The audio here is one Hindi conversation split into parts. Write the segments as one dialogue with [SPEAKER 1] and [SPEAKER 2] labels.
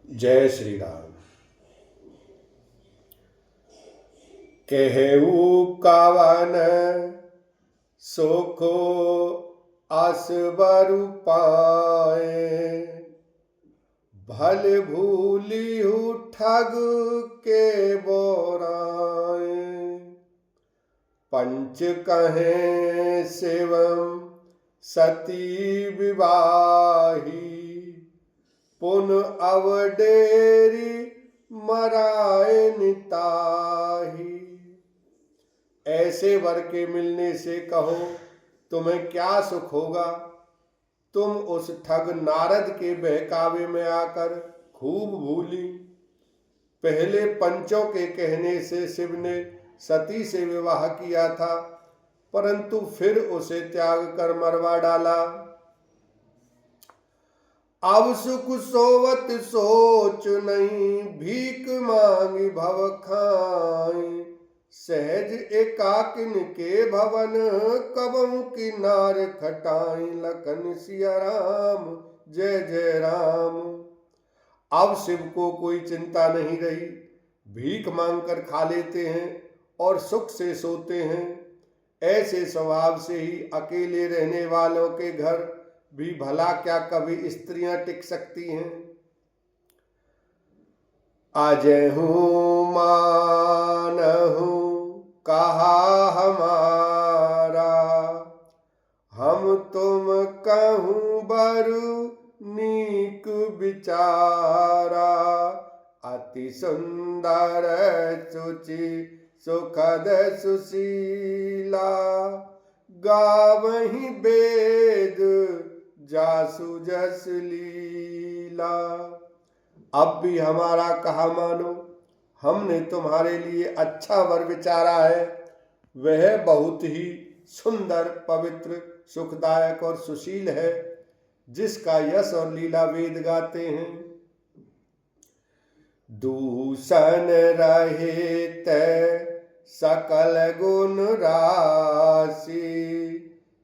[SPEAKER 1] जय श्री राम। केहू कावन सुखो असबरु पाए, भल भूलिहु ठग के बोराए। पंच कहें शिवम सती विवाही, पुन अवडेरी मराए निताही। ऐसे वर के मिलने से कहो तुम्हें क्या सुख होगा। तुम उस ठग नारद के बहकावे में आकर खूब भूली। पहले पंचों के कहने से शिव ने सती से विवाह किया था, परंतु फिर उसे त्याग कर मरवा डाला। अब सुख सोवत सोच नहीं, भीख मांगी भव खाई। सहज एकाकिन के भवन, कबहु किनार खटाई। लखन सिया राम जय जय राम। अब शिव को कोई चिंता नहीं रही, भीख मांगकर खा लेते हैं और सुख से सोते हैं। ऐसे स्वभाव से ही अकेले रहने वालों के घर भी भला क्या कभी स्त्रियां टिक सकती हैं। अजहू मानहू कहा हमारा, हम तुम कहूँ बरु नीक विचारा। अति सुंदर सुचि सुखद सुशीला, गावहीं वेद जासु जस लीला। अब भी हमारा कहा मानो, हमने तुम्हारे लिए अच्छा वर विचारा है। वह बहुत ही सुंदर, पवित्र, सुखदायक और सुशील है, जिसका यश और लीला वेद गाते हैं। दूषण रहित सकल गुण राशि,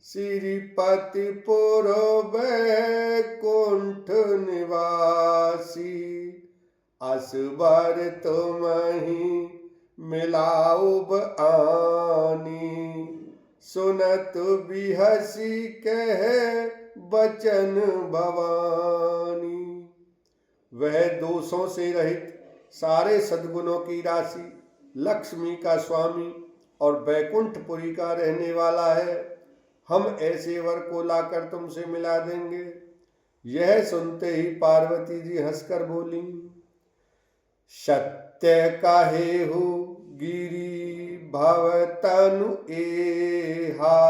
[SPEAKER 1] श्रीपति पुर बैकुंठ निवासी। असबर तुमहि मिलाउब आनी, सुनत बिहसी कह बचन भवानी। वह दोषों से रहित, सारे सद्गुणों की राशि, लक्ष्मी का स्वामी और बैकुंठपुरी का रहने वाला है। हम ऐसे वर को लाकर तुमसे मिला देंगे। यह सुनते ही पार्वती जी हंसकर बोली, सत्य काहेहु गिरी भव तनु एहा।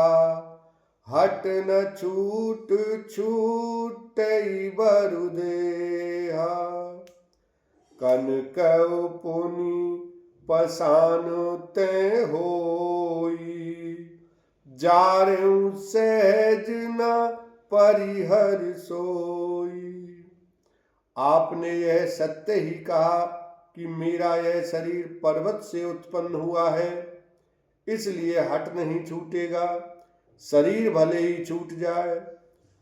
[SPEAKER 1] हट न छूट छूटई बरु देहा। कनकउ पुनि पसानु ते होई, जारहु सहज न परिहर सोई। आपने यह सत्य ही कहा कि मेरा यह शरीर पर्वत से उत्पन्न हुआ है, इसलिए हट नहीं छूटेगा। शरीर भले ही छूट जाए,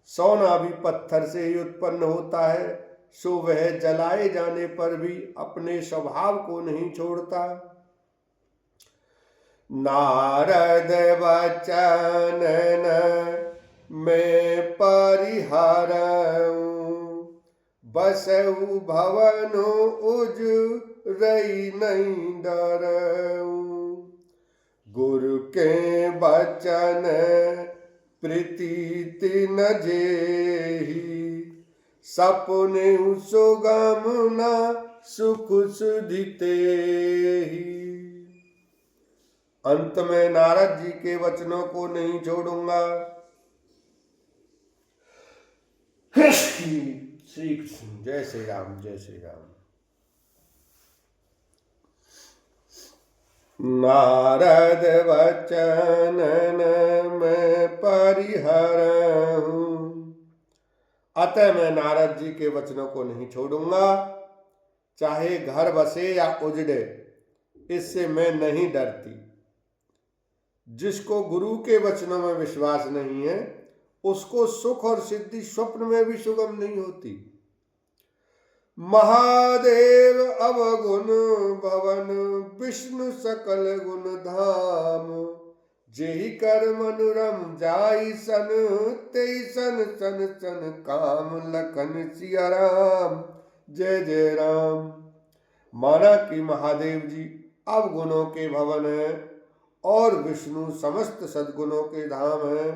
[SPEAKER 1] सोना भी पत्थर से ही उत्पन्न होता है, सो वह जलाए जाने पर भी अपने स्वभाव को नहीं छोड़ता। नारद वचन में परिहरऊं, बसऊ भवनो उज रही नहीं डरऊं। गुरु के बचन प्रीति न जेही, सपने सुगम न सुख सुधि तेहि। अंत में नारद जी के वचनों को नहीं छोड़ूंगा। श्री कृष्ण जय श्री राम जय श्री राम। नारद वचन में परिहरऊं, अतः मैं नारद जी के वचनों को नहीं छोड़ूंगा। चाहे घर बसे या उजड़े, इससे मैं नहीं डरती। जिसको गुरु के वचनों में विश्वास नहीं है, उसको सुख और सिद्धि स्वप्न में भी सुगम नहीं होती। महादेव अवगुण भवन, विष्णु सकल गुण धाम। जेहि कर मनोरम जाई सन, तेई सन सन सन काम। लखन सिया राम, जय जय राम। माना कि महादेव जी अवगुणों के भवन है और विष्णु समस्त सद्गुणों के धाम है,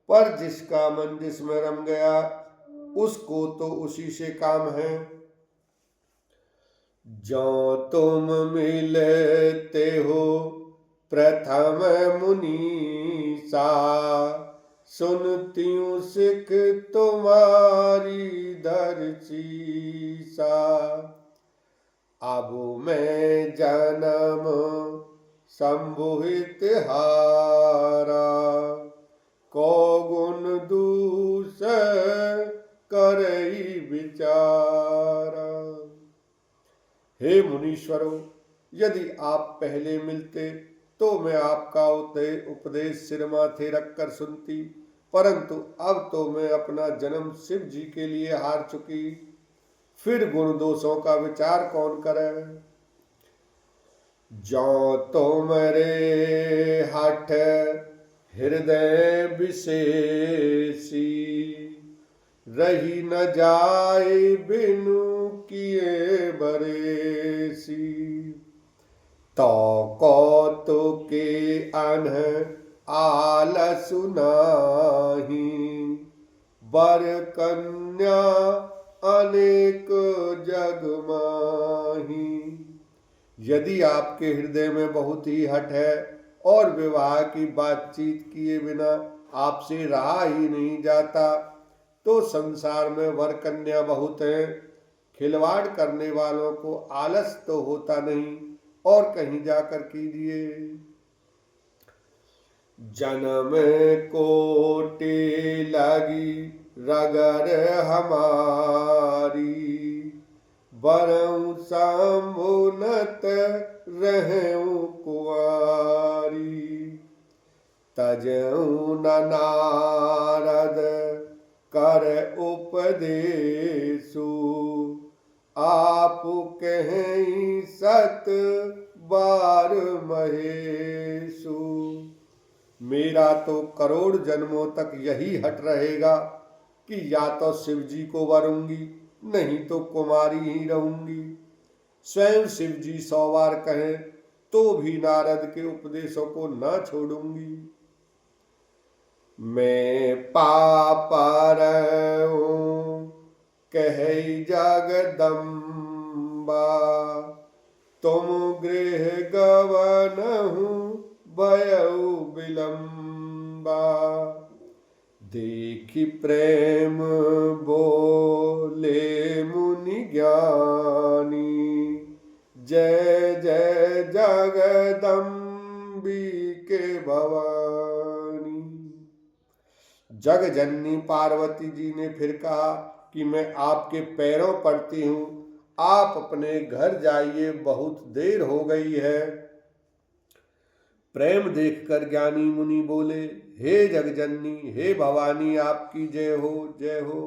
[SPEAKER 1] पर जिसका मन जिसमें रम गया उसको तो उसी से काम है। जो तुम मिलते हो प्रथम मुनीसा, सुनती हूँ सिख तुम्हारी दर्शीसा। अब मैं जन्म संबोहित हारा, को गुण दूस करई विचारा। हे मुनीश्वरों, यदि आप पहले मिलते तो मैं आपका उपदेश सिर माथे रखकर सुनती, परंतु अब तो मैं अपना जन्म शिव जी के लिए हार चुकी, फिर गुण दोषों का विचार कौन करे। जो तुमरे हठ हृदय विशेषी, रही न जाए बिनु किए बरेसी। तो कौतुके अनह आलस नाही, बर कन्या अनेक जग माही। यदि आपके हृदय में बहुत ही हठ है और विवाह की बातचीत किए बिना आपसे रहा ही नहीं जाता, तो संसार में वर कन्या बहुत है। खिलवाड़ करने वालों को आलस तो होता नहीं, और कहीं जाकर कीजिए। जन्म कोटि लगी रगर हमारी, बरऊं संभुनत रहूं कुंवारी। तजऊं न नारद कर उपदेशु, आप कहीं सत बार महेशु। मेरा तो करोड़ जन्मों तक यही हट रहेगा कि या तो शिव जी को वरूंगी, नहीं तो कुमारी ही रहूंगी। स्वयं शिव जी 100 बार कहें तो भी नारद के उपदेशों को न छोड़ूंगी। मैं पापर हूँ कहे जगदम्बा, तुम गृह गवन हूँ भयउ विलम्बा। देखी प्रेम बोले मुनि ज्ञानी, जय जय जगदम्बिके भवानी। जग जननी पार्वती जी ने फिर कहा कि मैं आपके पैरों पड़ती हूँ, आप अपने घर जाइए, बहुत देर हो गई है। प्रेम देखकर ज्ञानी मुनि बोले, हे जगजननी, हे भवानी, आपकी जय हो, जय हो।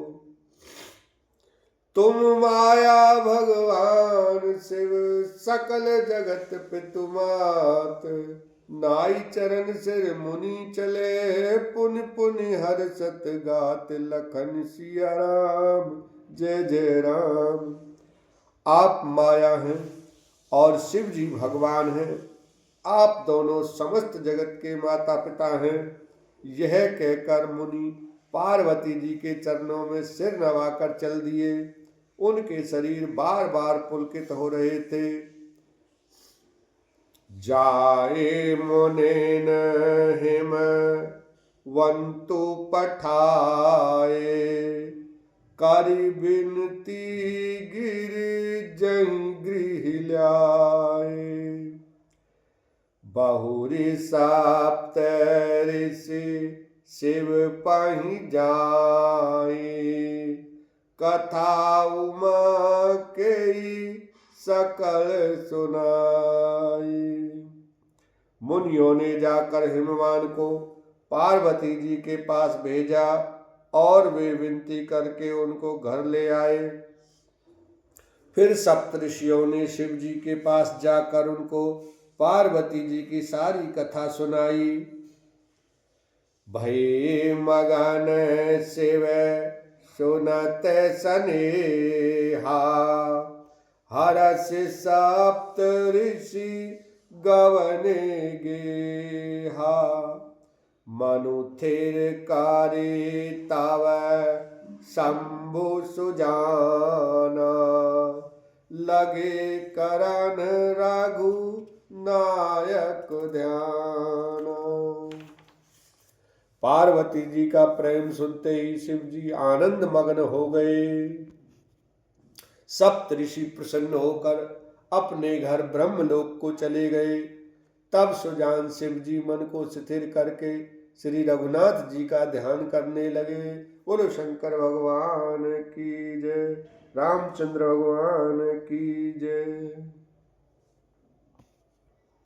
[SPEAKER 1] तुम माया भगवान शिव, सकल जगत पितु मात। नाई चरण सिर मुनि चले, पुनि पुनि हर्षत गात। लखन सिया राम, जय जय राम। आप माया हैं और शिव जी भगवान हैं, आप दोनों समस्त जगत के माता पिता हैं। यह कहकर मुनि पार्वती जी के चरणों में सिर नवाकर चल दिए। उनके शरीर बार बार पुलकित हो रहे थे। जाए मुनेन हिम वंतु पठाए, करि बिनती गिर जहीं गृह लाए। बहुरी साप्त ऋषि शिव पहि जाए, कथा उमा के सकल सुनाई। मुनियों ने जाकर हिमवान को पार्वती जी के पास भेजा और वे विनती करके उनको घर ले आए। फिर सप्तऋषियों ने शिव जी के पास जाकर उनको पार्वती जी की सारी कथा सुनाई। भये मगन शिव सुनत सनेहा, हरस सप्त ऋषि गवने गेहा। मनु थिर करे तव शंभु सुजाना, लगे करन रघु नायक ध्यान। पार्वती जी का प्रेम सुनते ही शिव जी आनंद मग्न हो गए। सप्त ऋषि प्रसन्न होकर अपने घर ब्रह्मलोक को चले गए। तब सुजान शिव जी मन को स्थिर करके श्री रघुनाथ जी का ध्यान करने लगे। बोलो शंकर भगवान की जय, रामचंद्र भगवान की जय।